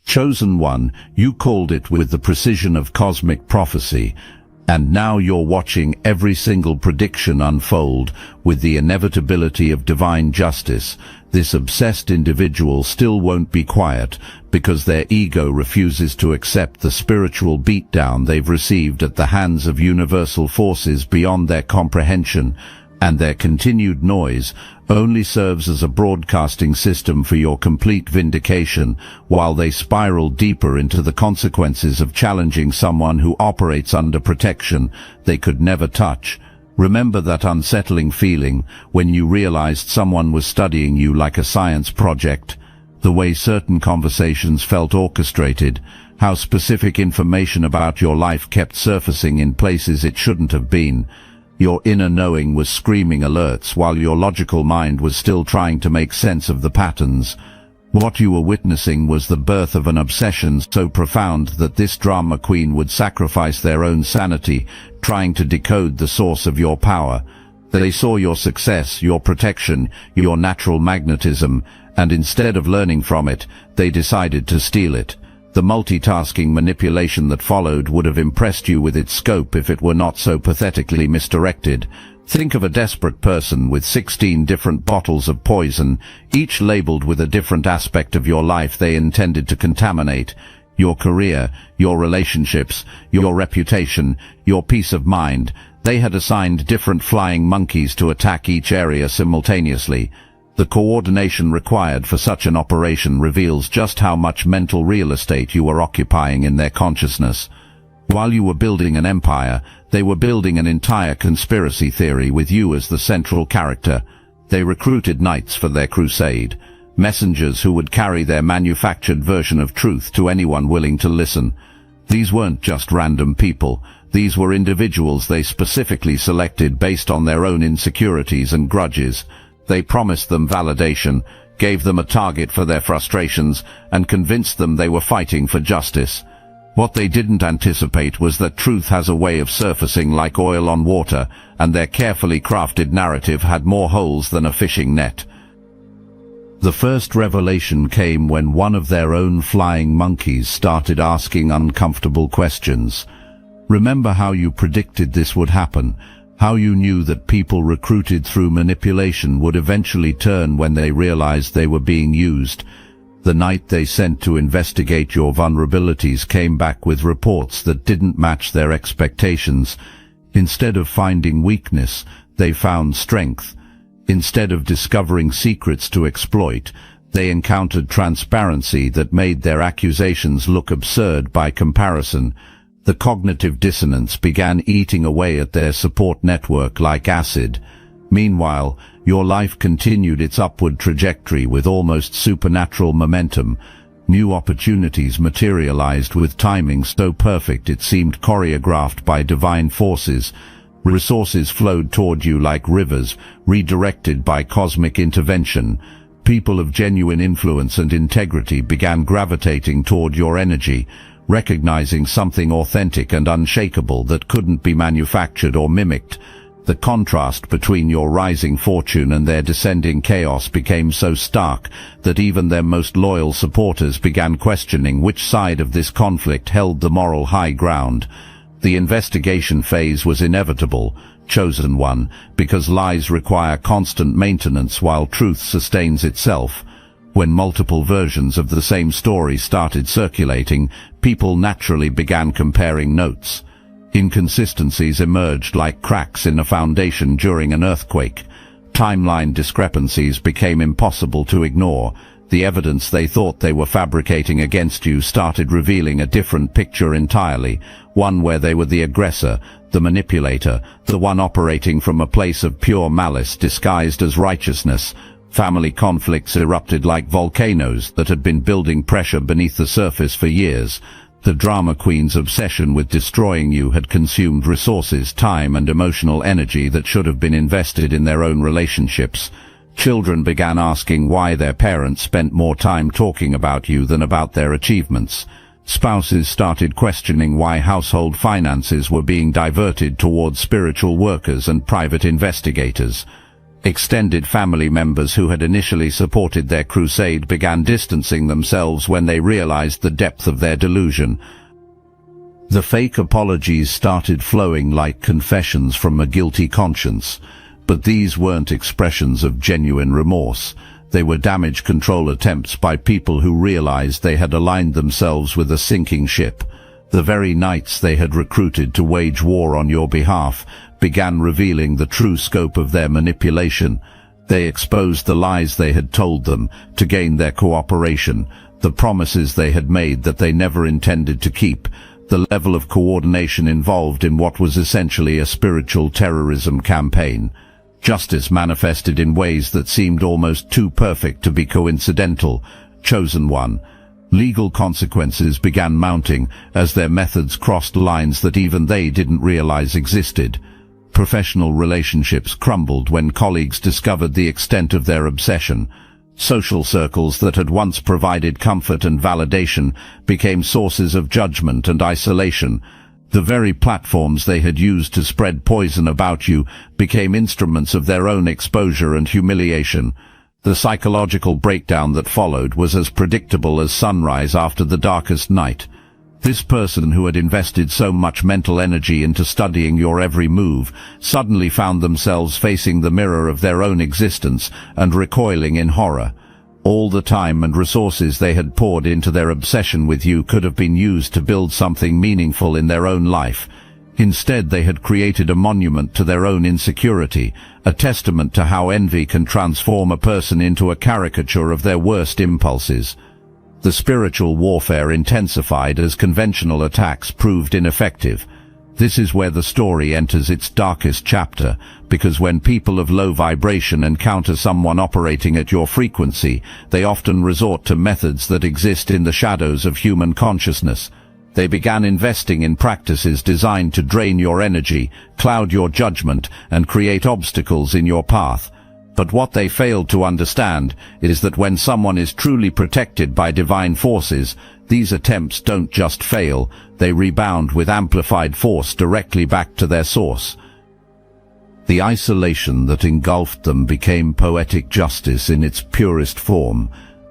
Chosen one, you called it with the precision of cosmic prophecy, and now you're watching every single prediction unfold with the inevitability of divine justice. This obsessed individual still won't be quiet, because their ego refuses to accept the spiritual beatdown they've received at the hands of universal forces beyond their comprehension, and their continued noise only serves as a broadcasting system for your complete vindication, while they spiral deeper into the consequences of challenging someone who operates under protection they could never touch. Remember that unsettling feeling when you realized someone was studying you like a science project? The way certain conversations felt orchestrated, how specific information about your life kept surfacing in places it shouldn't have been. Your inner knowing was screaming alerts while your logical mind was still trying to make sense of the patterns. What you were witnessing was the birth of an obsession so profound that this drama queen would sacrifice their own sanity, trying to decode the source of your power. They saw your success, your protection, your natural magnetism, and instead of learning from it, they decided to steal it. The multitasking manipulation that followed would have impressed you with its scope if it were not so pathetically misdirected. Think of a desperate person with 16 different bottles of poison, each labeled with a different aspect of your life they intended to contaminate. Your career, your relationships, your reputation, your peace of mind. They had assigned different flying monkeys to attack each area simultaneously. The coordination required for such an operation reveals just how much mental real estate you were occupying in their consciousness. While you were building an empire, they were building an entire conspiracy theory with you as the central character. They recruited knights for their crusade, messengers who would carry their manufactured version of truth to anyone willing to listen. These weren't just random people. These were individuals they specifically selected based on their own insecurities and grudges. They promised them validation, gave them a target for their frustrations, and convinced them they were fighting for justice. What they didn't anticipate was that truth has a way of surfacing like oil on water, and their carefully crafted narrative had more holes than a fishing net. The first revelation came when one of their own flying monkeys started asking uncomfortable questions. Remember how you predicted this would happen? How you knew that people recruited through manipulation would eventually turn when they realized they were being used. The knight they sent to investigate your vulnerabilities came back with reports that didn't match their expectations. Instead of finding weakness, they found strength. Instead of discovering secrets to exploit, they encountered transparency that made their accusations look absurd by comparison. The cognitive dissonance began eating away at their support network like acid. Meanwhile, your life continued its upward trajectory with almost supernatural momentum. New opportunities materialized with timing so perfect it seemed choreographed by divine forces. Resources flowed toward you like rivers, redirected by cosmic intervention. People of genuine influence and integrity began gravitating toward your energy, recognizing something authentic and unshakable that couldn't be manufactured or mimicked. The contrast between your rising fortune and their descending chaos became so stark that even their most loyal supporters began questioning which side of this conflict held the moral high ground. The investigation phase was inevitable, chosen one, because lies require constant maintenance while truth sustains itself. When multiple versions of the same story started circulating, people naturally began comparing notes. Inconsistencies emerged like cracks in a foundation during an earthquake. Timeline discrepancies became impossible to ignore. The evidence they thought they were fabricating against you started revealing a different picture entirely, one where they were the aggressor, the manipulator, the one operating from a place of pure malice disguised as righteousness. Family conflicts erupted like volcanoes that had been building pressure beneath the surface for years. The drama queen's obsession with destroying you had consumed resources, time, and emotional energy that should have been invested in their own relationships. Children began asking why their parents spent more time talking about you than about their achievements. Spouses started questioning why household finances were being diverted towards spiritual workers and private investigators. Extended family members who had initially supported their crusade began distancing themselves when they realized the depth of their delusion. The fake apologies started flowing like confessions from a guilty conscience, but these weren't expressions of genuine remorse. They were damage control attempts by people who realized they had aligned themselves with a sinking ship. The very knights they had recruited to wage war on your behalf began revealing the true scope of their manipulation. They exposed the lies they had told them to gain their cooperation, the promises they had made that they never intended to keep, the level of coordination involved in what was essentially a spiritual terrorism campaign. Justice manifested in ways that seemed almost too perfect to be coincidental. Chosen one. Legal consequences began mounting as their methods crossed lines that even they didn't realize existed. Professional relationships crumbled when colleagues discovered the extent of their obsession. Social circles that had once provided comfort and validation became sources of judgment and isolation. The very platforms they had used to spread poison about you became instruments of their own exposure and humiliation. The psychological breakdown that followed was as predictable as sunrise after the darkest night. This person who had invested so much mental energy into studying your every move suddenly found themselves facing the mirror of their own existence and recoiling in horror. All the time and resources they had poured into their obsession with you could have been used to build something meaningful in their own life. Instead, they had created a monument to their own insecurity, a testament to how envy can transform a person into a caricature of their worst impulses. The spiritual warfare intensified as conventional attacks proved ineffective. This is where the story enters its darkest chapter, because when people of low vibration encounter someone operating at your frequency, they often resort to methods that exist in the shadows of human consciousness. They began investing in practices designed to drain your energy, cloud your judgment, and create obstacles in your path. But what they failed to understand is that when someone is truly protected by divine forces, these attempts don't just fail, they rebound with amplified force directly back to their source. The isolation that engulfed them became poetic justice in its purest form.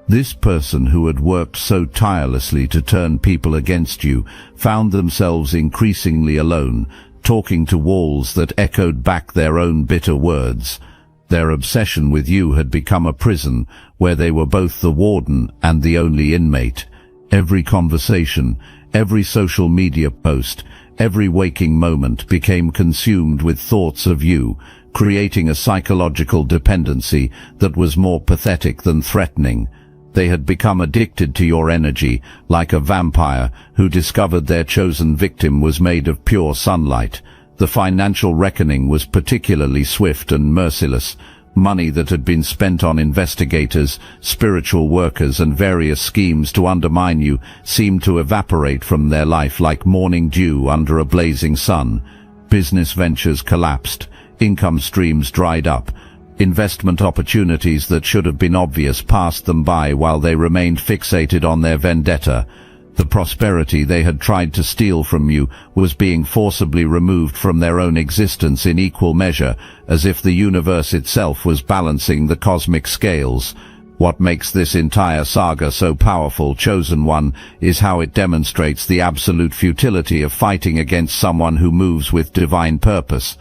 This person who had worked so tirelessly to turn people against you found themselves increasingly alone, talking to walls that echoed back their own bitter words. Their obsession with you had become a prison where they were both the warden and the only inmate. Every conversation, every social media post, every waking moment became consumed with thoughts of you, creating a psychological dependency that was more pathetic than threatening. They had become addicted to your energy, like a vampire who discovered their chosen victim was made of pure sunlight. The financial reckoning was particularly swift and merciless. Money that had been spent on investigators, spiritual workers, and various schemes to undermine you seemed to evaporate from their life like morning dew under a blazing sun. Business ventures collapsed, income streams dried up. Investment opportunities that should have been obvious passed them by while they remained fixated on their vendetta. The prosperity they had tried to steal from you was being forcibly removed from their own existence in equal measure, as if the universe itself was balancing the cosmic scales. What makes this entire saga so powerful, Chosen One, is how it demonstrates the absolute futility of fighting against someone who moves with divine purpose.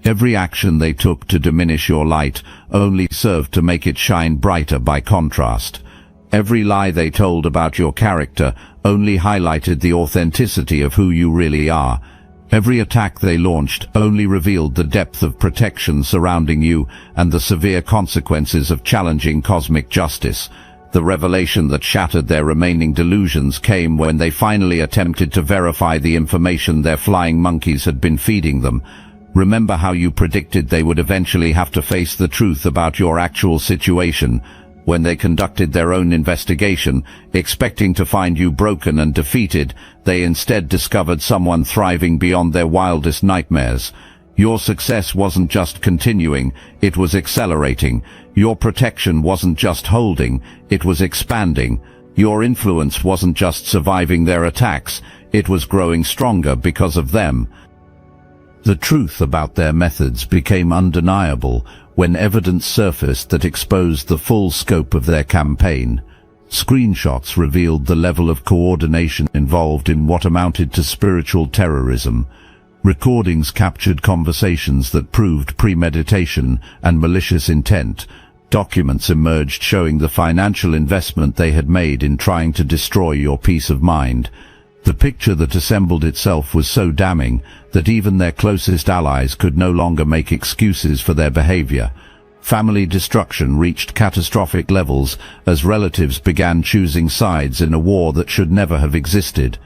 Every action they took to diminish your light only served to make it shine brighter by contrast. Every lie they told about your character only highlighted the authenticity of who you really are. Every attack they launched only revealed the depth of protection surrounding you and the severe consequences of challenging cosmic justice. The revelation that shattered their remaining delusions came when they finally attempted to verify the information their flying monkeys had been feeding them. Remember how you predicted they would eventually have to face the truth about your actual situation? When they conducted their own investigation, expecting to find you broken and defeated, they instead discovered someone thriving beyond their wildest nightmares. Your success wasn't just continuing, it was accelerating. Your protection wasn't just holding, it was expanding. Your influence wasn't just surviving their attacks, it was growing stronger because of them. The truth about their methods became undeniable when evidence surfaced that exposed the full scope of their campaign. Screenshots revealed the level of coordination involved in what amounted to spiritual terrorism. Recordings captured conversations that proved premeditation and malicious intent. Documents emerged showing the financial investment they had made in trying to destroy your peace of mind. The picture that assembled itself was so damning that even their closest allies could no longer make excuses for their behavior. Family destruction reached catastrophic levels as relatives began choosing sides in a war that should never have existed.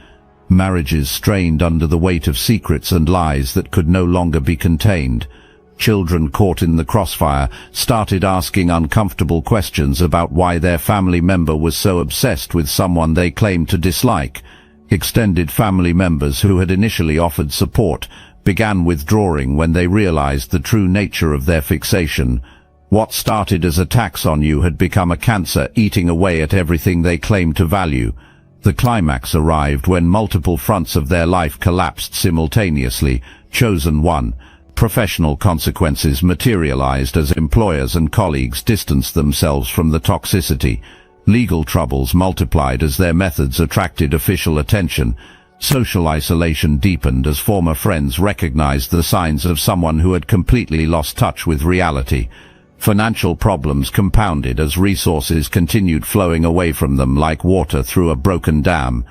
Marriages strained under the weight of secrets and lies that could no longer be contained. Children caught in the crossfire started asking uncomfortable questions about why their family member was so obsessed with someone they claimed to dislike. Extended family members who had initially offered support began withdrawing when they realized the true nature of their fixation. What started as attacks on you had become a cancer eating away at everything they claimed to value. The climax arrived when multiple fronts of their life collapsed simultaneously. Chosen one. Professional consequences materialized as employers and colleagues distanced themselves from the toxicity. Legal troubles multiplied as their methods attracted official attention. Social isolation deepened as former friends recognized the signs of someone who had completely lost touch with reality. Financial problems compounded as resources continued flowing away from them like water through a broken dam.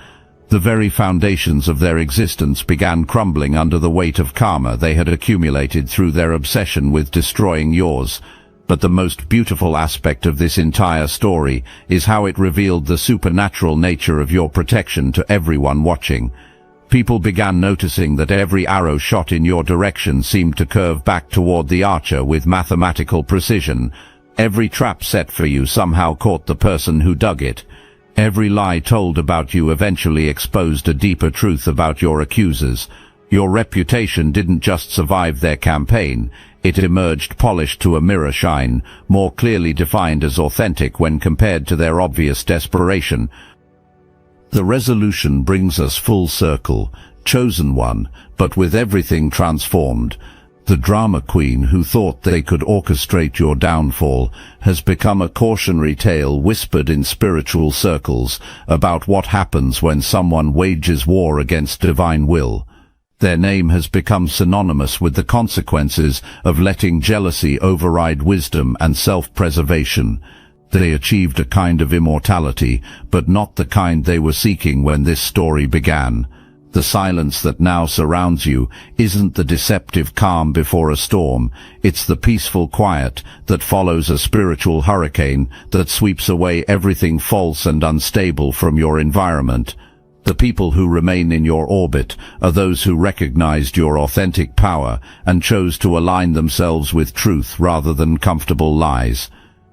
The very foundations of their existence began crumbling under the weight of karma they had accumulated through their obsession with destroying yours. But the most beautiful aspect of this entire story is how it revealed the supernatural nature of your protection to everyone watching. People began noticing that every arrow shot in your direction seemed to curve back toward the archer with mathematical precision. Every trap set for you somehow caught the person who dug it. Every lie told about you eventually exposed a deeper truth about your accusers. Your reputation didn't just survive their campaign, it emerged polished to a mirror shine, more clearly defined as authentic when compared to their obvious desperation. The resolution brings us full circle, chosen one, but with everything transformed. The drama queen who thought they could orchestrate your downfall has become a cautionary tale whispered in spiritual circles about what happens when someone wages war against divine will. Their name has become synonymous with the consequences of letting jealousy override wisdom and self-preservation. They achieved a kind of immortality, but not the kind they were seeking when this story began. The silence that now surrounds you isn't the deceptive calm before a storm, it's the peaceful quiet that follows a spiritual hurricane that sweeps away everything false and unstable from your environment. The people who remain in your orbit are those who recognized your authentic power and chose to align themselves with truth rather than comfortable lies.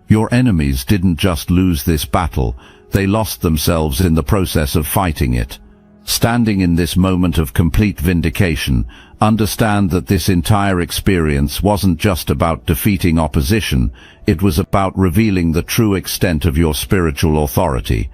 Your enemies didn't just lose this battle, they lost themselves in the process of fighting it. Standing in this moment of complete vindication, understand that this entire experience wasn't just about defeating opposition, it was about revealing the true extent of your spiritual authority.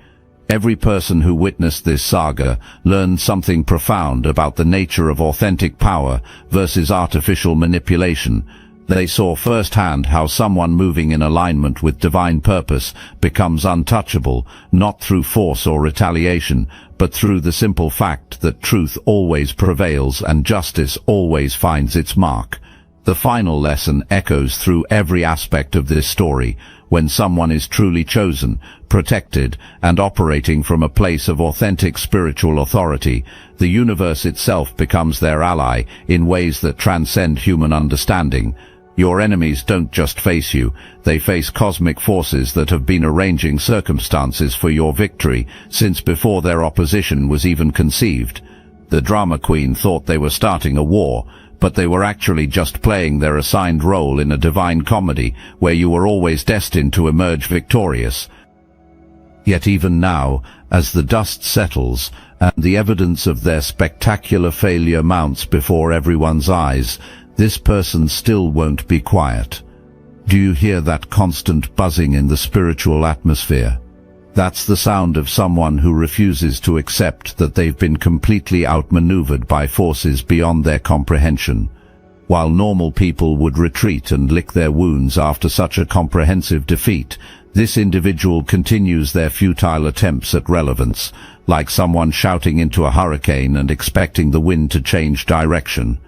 Every person who witnessed this saga learned something profound about the nature of authentic power versus artificial manipulation. They saw firsthand how someone moving in alignment with divine purpose becomes untouchable, not through force or retaliation, but through the simple fact that truth always prevails and justice always finds its mark. The final lesson echoes through every aspect of this story. When someone is truly chosen, protected, and operating from a place of authentic spiritual authority, the universe itself becomes their ally in ways that transcend human understanding. Your enemies don't just face you, they face cosmic forces that have been arranging circumstances for your victory since before their opposition was even conceived. The drama queen thought they were starting a war, but they were actually just playing their assigned role in a divine comedy where you were always destined to emerge victorious. Yet even now, as the dust settles and the evidence of their spectacular failure mounts before everyone's eyes, this person still won't be quiet. Do you hear that constant buzzing in the spiritual atmosphere? That's the sound of someone who refuses to accept that they've been completely outmaneuvered by forces beyond their comprehension. While normal people would retreat and lick their wounds after such a comprehensive defeat, this individual continues their futile attempts at relevance, like someone shouting into a hurricane and expecting the wind to change direction.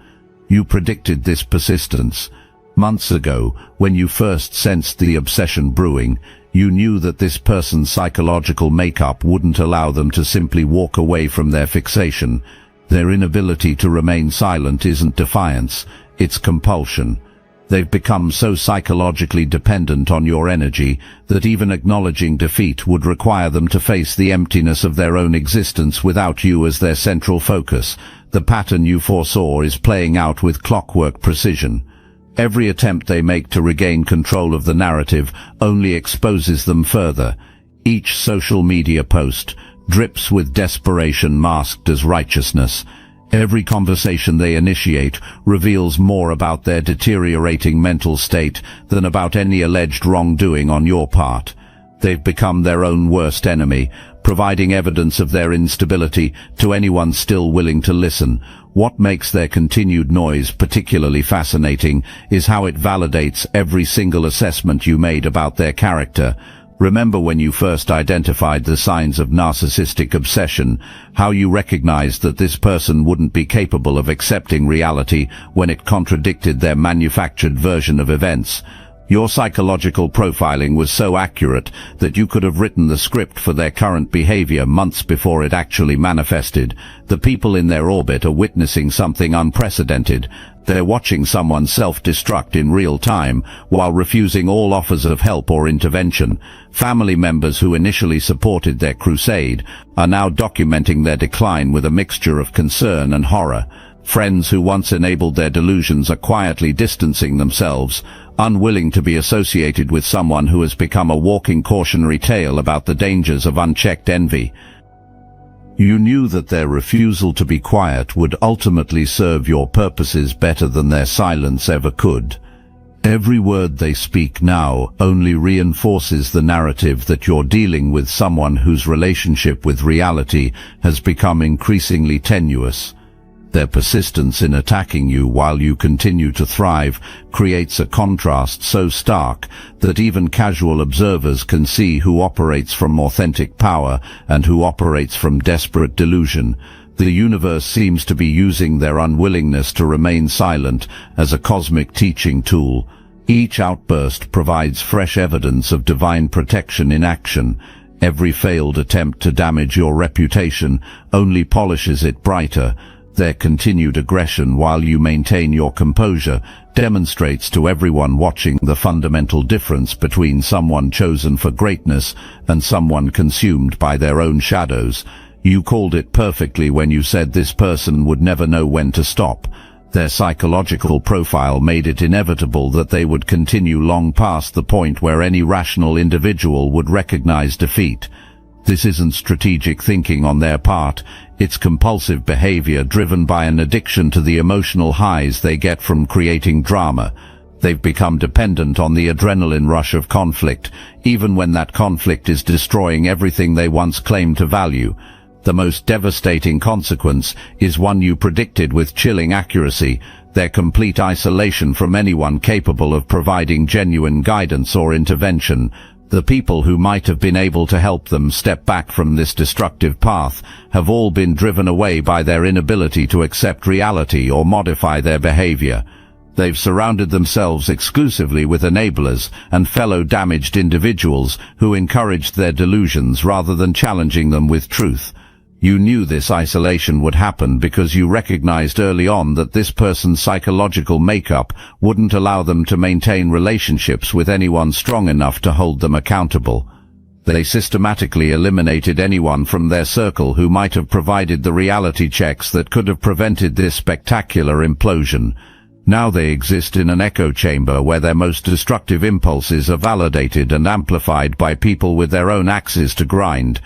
You predicted this persistence. Months ago, when you first sensed the obsession brewing, you knew that this person's psychological makeup wouldn't allow them to simply walk away from their fixation. Their inability to remain silent isn't defiance, it's compulsion. They've become so psychologically dependent on your energy that even acknowledging defeat would require them to face the emptiness of their own existence without you as their central focus. The pattern you foresaw is playing out with clockwork precision. Every attempt they make to regain control of the narrative only exposes them further. Each social media post drips with desperation masked as righteousness. Every conversation they initiate reveals more about their deteriorating mental state than about any alleged wrongdoing on your part. They've become their own worst enemy, providing evidence of their instability to anyone still willing to listen. What makes their continued noise particularly fascinating is how it validates every single assessment you made about their character. Remember when you first identified the signs of narcissistic obsession, how you recognized that this person wouldn't be capable of accepting reality when it contradicted their manufactured version of events. Your psychological profiling was so accurate that you could have written the script for their current behavior months before it actually manifested. The people in their orbit are witnessing something unprecedented. They're watching someone self-destruct in real time while refusing all offers of help or intervention. Family members who initially supported their crusade are now documenting their decline with a mixture of concern and horror. Friends who once enabled their delusions are quietly distancing themselves, unwilling to be associated with someone who has become a walking cautionary tale about the dangers of unchecked envy. You knew that their refusal to be quiet would ultimately serve your purposes better than their silence ever could. Every word they speak now only reinforces the narrative that you're dealing with someone whose relationship with reality has become increasingly tenuous. Their persistence in attacking you while you continue to thrive creates a contrast so stark that even casual observers can see who operates from authentic power and who operates from desperate delusion. The universe seems to be using their unwillingness to remain silent as a cosmic teaching tool. Each outburst provides fresh evidence of divine protection in action. Every failed attempt to damage your reputation only polishes it brighter. Their continued aggression while you maintain your composure demonstrates to everyone watching the fundamental difference between someone chosen for greatness and someone consumed by their own shadows. You called it perfectly when you said this person would never know when to stop. Their psychological profile made it inevitable that they would continue long past the point where any rational individual would recognize defeat. This isn't strategic thinking on their part, it's compulsive behavior driven by an addiction to the emotional highs they get from creating drama. They've become dependent on the adrenaline rush of conflict, even when that conflict is destroying everything they once claimed to value. The most devastating consequence is one you predicted with chilling accuracy: their complete isolation from anyone capable of providing genuine guidance or intervention. The people who might have been able to help them step back from this destructive path have all been driven away by their inability to accept reality or modify their behavior. They've surrounded themselves exclusively with enablers and fellow damaged individuals who encouraged their delusions rather than challenging them with truth. You knew this isolation would happen because you recognized early on that this person's psychological makeup wouldn't allow them to maintain relationships with anyone strong enough to hold them accountable. They systematically eliminated anyone from their circle who might have provided the reality checks that could have prevented this spectacular implosion. Now they exist in an echo chamber where their most destructive impulses are validated and amplified by people with their own axes to grind.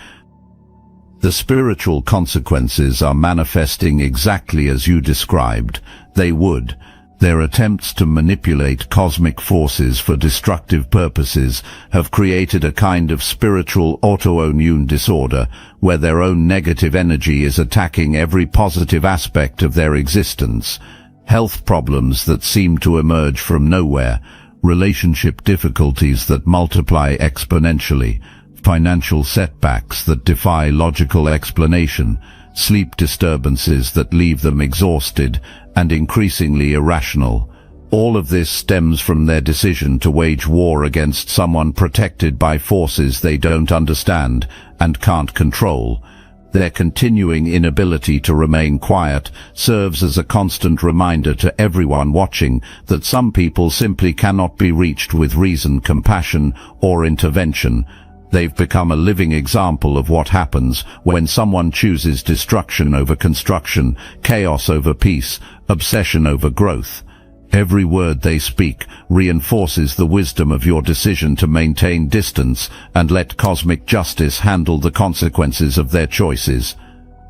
The spiritual consequences are manifesting exactly as you described. They would. Their attempts to manipulate cosmic forces for destructive purposes have created a kind of spiritual autoimmune disorder where their own negative energy is attacking every positive aspect of their existence. Health problems that seem to emerge from nowhere, relationship difficulties that multiply exponentially, financial setbacks that defy logical explanation, sleep disturbances that leave them exhausted and increasingly irrational. All of this stems from their decision to wage war against someone protected by forces they don't understand and can't control. Their continuing inability to remain quiet serves as a constant reminder to everyone watching that some people simply cannot be reached with reason, compassion, or intervention. They've become a living example of what happens when someone chooses destruction over construction, chaos over peace, obsession over growth. Every word they speak reinforces the wisdom of your decision to maintain distance and let cosmic justice handle the consequences of their choices.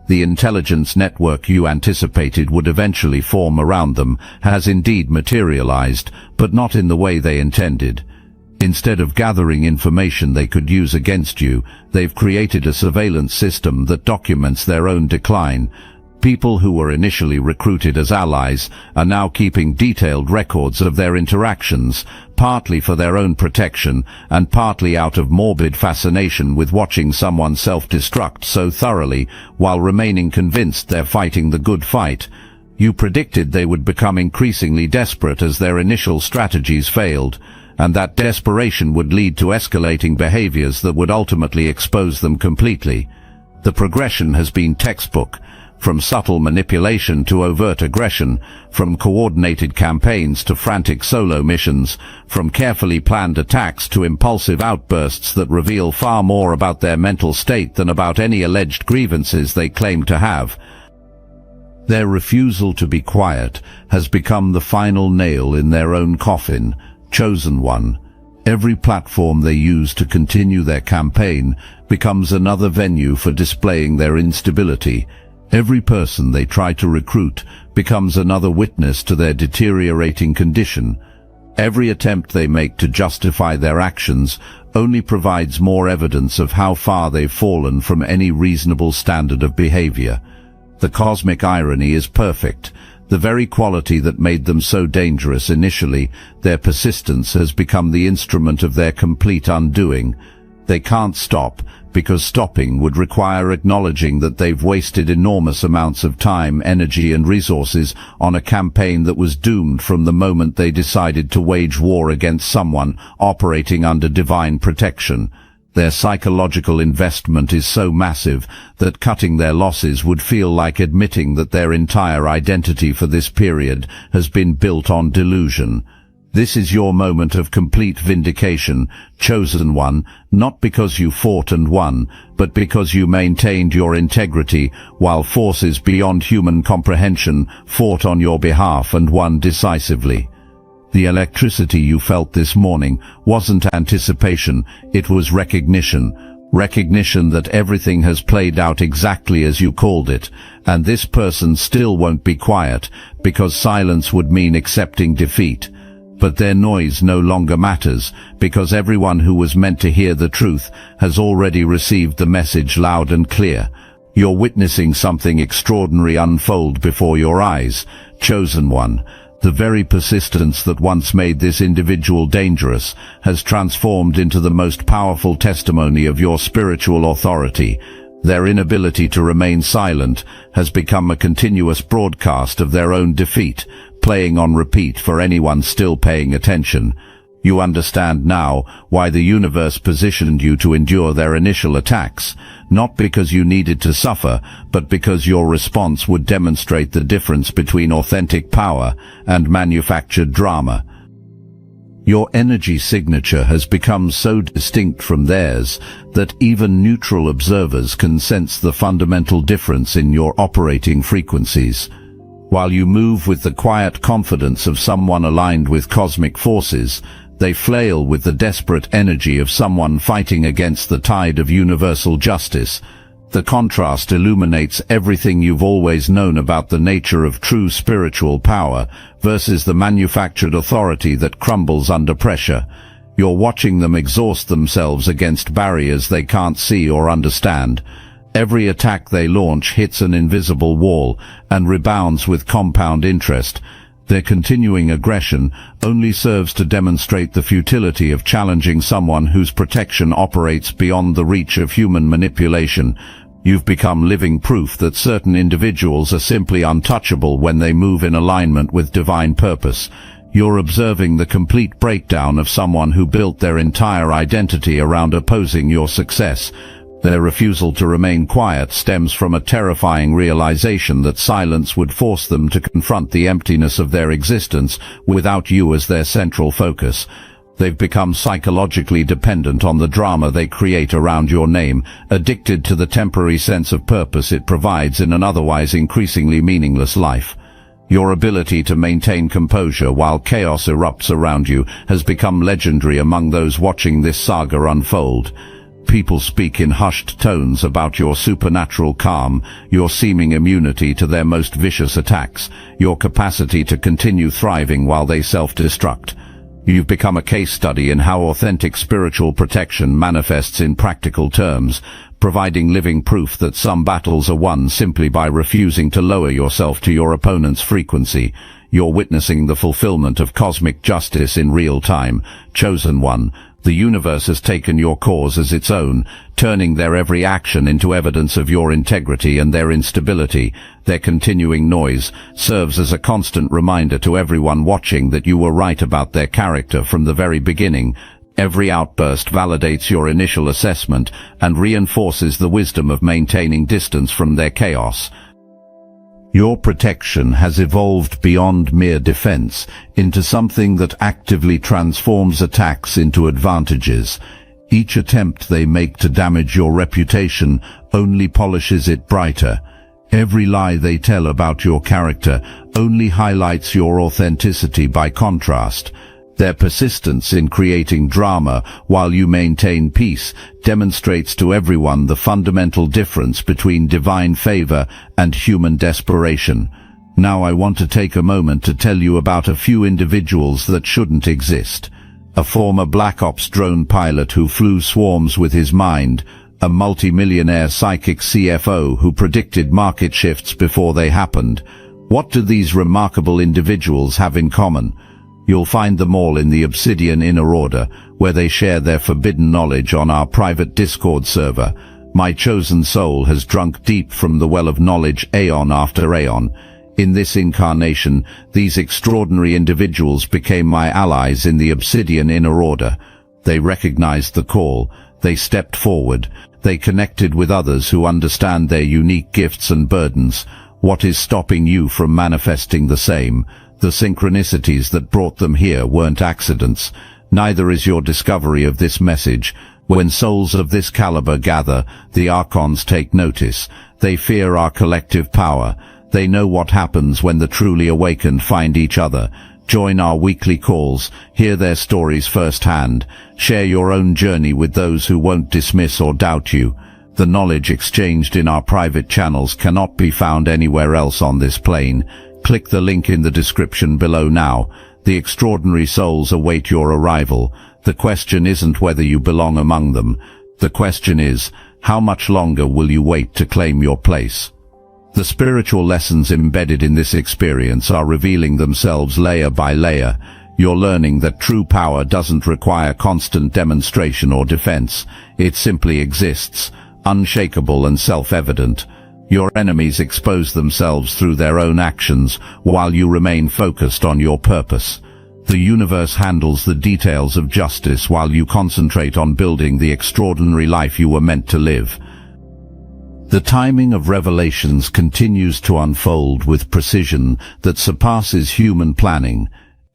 The intelligence network you anticipated would eventually form around them has indeed materialized, but not in the way they intended. Instead of gathering information they could use against you, they've created a surveillance system that documents their own decline. People who were initially recruited as allies are now keeping detailed records of their interactions, partly for their own protection and partly out of morbid fascination with watching someone self-destruct so thoroughly while remaining convinced they're fighting the good fight. You predicted they would become increasingly desperate as their initial strategies failed, and that desperation would lead to escalating behaviors that would ultimately expose them completely. The progression has been textbook. From subtle manipulation to overt aggression, from coordinated campaigns to frantic solo missions, from carefully planned attacks to impulsive outbursts that reveal far more about their mental state than about any alleged grievances they claim to have. Their refusal to be quiet has become the final nail in their own coffin. Chosen one. Every platform they use to continue their campaign becomes another venue for displaying their instability. Every person they try to recruit becomes another witness to their deteriorating condition. Every attempt they make to justify their actions only provides more evidence of how far they've fallen from any reasonable standard of behavior. The cosmic irony is perfect. The very quality that made them so dangerous initially, their persistence has become the instrument of their complete undoing. They can't stop, because stopping would require acknowledging that they've wasted enormous amounts of time, energy and resources on a campaign that was doomed from the moment they decided to wage war against someone operating under divine protection. Their psychological investment is so massive that cutting their losses would feel like admitting that their entire identity for this period has been built on delusion. This is your moment of complete vindication, chosen one, not because you fought and won, but because you maintained your integrity while forces beyond human comprehension fought on your behalf and won decisively. The electricity you felt this morning wasn't anticipation, it was recognition. Recognition that everything has played out exactly as you called it, and this person still won't be quiet, because silence would mean accepting defeat. But their noise no longer matters, because everyone who was meant to hear the truth has already received the message loud and clear. You're witnessing something extraordinary unfold before your eyes, chosen one. The very persistence that once made this individual dangerous has transformed into the most powerful testimony of your spiritual authority. Their inability to remain silent has become a continuous broadcast of their own defeat, playing on repeat for anyone still paying attention. You understand now why the universe positioned you to endure their initial attacks, not because you needed to suffer, but because your response would demonstrate the difference between authentic power and manufactured drama. Your energy signature has become so distinct from theirs that even neutral observers can sense the fundamental difference in your operating frequencies. While you move with the quiet confidence of someone aligned with cosmic forces, they flail with the desperate energy of someone fighting against the tide of universal justice. The contrast illuminates everything you've always known about the nature of true spiritual power versus the manufactured authority that crumbles under pressure. You're watching them exhaust themselves against barriers they can't see or understand. Every attack they launch hits an invisible wall and rebounds with compound interest, Their continuing aggression only serves to demonstrate the futility of challenging someone whose protection operates beyond the reach of human manipulation. You've become living proof that certain individuals are simply untouchable when they move in alignment with divine purpose. You're observing the complete breakdown of someone who built their entire identity around opposing your success. Their refusal to remain quiet stems from a terrifying realization that silence would force them to confront the emptiness of their existence without you as their central focus. They've become psychologically dependent on the drama they create around your name, addicted to the temporary sense of purpose it provides in an otherwise increasingly meaningless life. Your ability to maintain composure while chaos erupts around you has become legendary among those watching this saga unfold. People speak in hushed tones about your supernatural calm, your seeming immunity to their most vicious attacks, your capacity to continue thriving while they self-destruct. You've become a case study in how authentic spiritual protection manifests in practical terms, providing living proof that some battles are won simply by refusing to lower yourself to your opponent's frequency. You're witnessing the fulfillment of cosmic justice in real time. Chosen one, the universe has taken your cause as its own, turning their every action into evidence of your integrity and their instability. Their continuing noise serves as a constant reminder to everyone watching that you were right about their character from the very beginning. Every outburst validates your initial assessment and reinforces the wisdom of maintaining distance from their chaos. Your protection has evolved beyond mere defense into something that actively transforms attacks into advantages. Each attempt they make to damage your reputation only polishes it brighter. Every lie they tell about your character only highlights your authenticity by contrast. Their persistence in creating drama while you maintain peace demonstrates to everyone the fundamental difference between divine favor and human desperation. Now I want to take a moment to tell you about a few individuals that shouldn't exist. A former Black Ops drone pilot who flew swarms with his mind, a multi-millionaire psychic CFO who predicted market shifts before they happened. What do these remarkable individuals have in common? You'll find them all in the Obsidian Inner Order, where they share their forbidden knowledge on our private Discord server. My chosen soul has drunk deep from the well of knowledge aeon after aeon. In this incarnation, these extraordinary individuals became my allies in the Obsidian Inner Order. They recognized the call, they stepped forward, they connected with others who understand their unique gifts and burdens. What is stopping you from manifesting the same? The synchronicities that brought them here weren't accidents. Neither is your discovery of this message. When souls of this caliber gather, the Archons take notice. They fear our collective power. They know what happens when the truly awakened find each other. Join our weekly calls, hear their stories firsthand. Share your own journey with those who won't dismiss or doubt you. The knowledge exchanged in our private channels cannot be found anywhere else on this plane. Click the link in the description below now. The extraordinary souls await your arrival. The question isn't whether you belong among them. The question is, how much longer will you wait to claim your place? The spiritual lessons embedded in this experience are revealing themselves layer by layer. You're learning that true power doesn't require constant demonstration or defense. It simply exists, unshakable and self-evident. Your enemies expose themselves through their own actions, while you remain focused on your purpose. The universe handles the details of justice while you concentrate on building the extraordinary life you were meant to live. The timing of revelations continues to unfold with precision that surpasses human planning.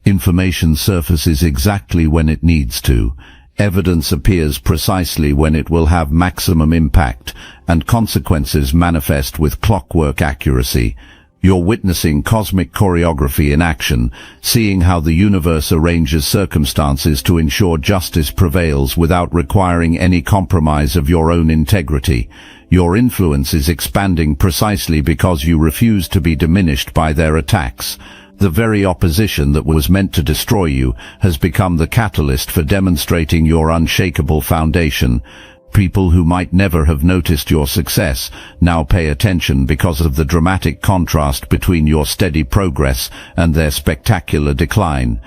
Information surfaces exactly when it needs to. Evidence appears precisely when it will have maximum impact, and consequences manifest with clockwork accuracy. You're witnessing cosmic choreography in action, seeing how the universe arranges circumstances to ensure justice prevails without requiring any compromise of your own integrity. Your influence is expanding precisely because you refuse to be diminished by their attacks. The very opposition that was meant to destroy you has become the catalyst for demonstrating your unshakable foundation. People who might never have noticed your success now pay attention because of the dramatic contrast between your steady progress and their spectacular decline.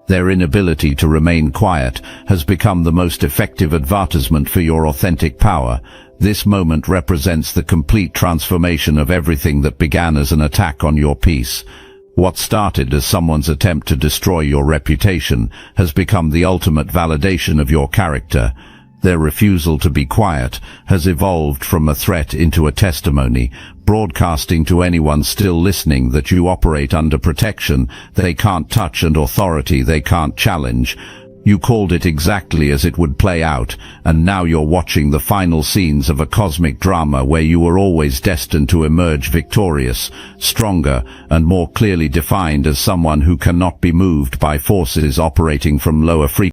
Their inability to remain quiet has become the most effective advertisement for your authentic power. This moment represents the complete transformation of everything that began as an attack on your peace. What started as someone's attempt to destroy your reputation has become the ultimate validation of your character. Their refusal to be quiet has evolved from a threat into a testimony, broadcasting to anyone still listening that you operate under protection they can't touch and authority they can't challenge. You called it exactly as it would play out, and now you're watching the final scenes of a cosmic drama where you were always destined to emerge victorious, stronger, and more clearly defined as someone who cannot be moved by forces operating from lower frequencies.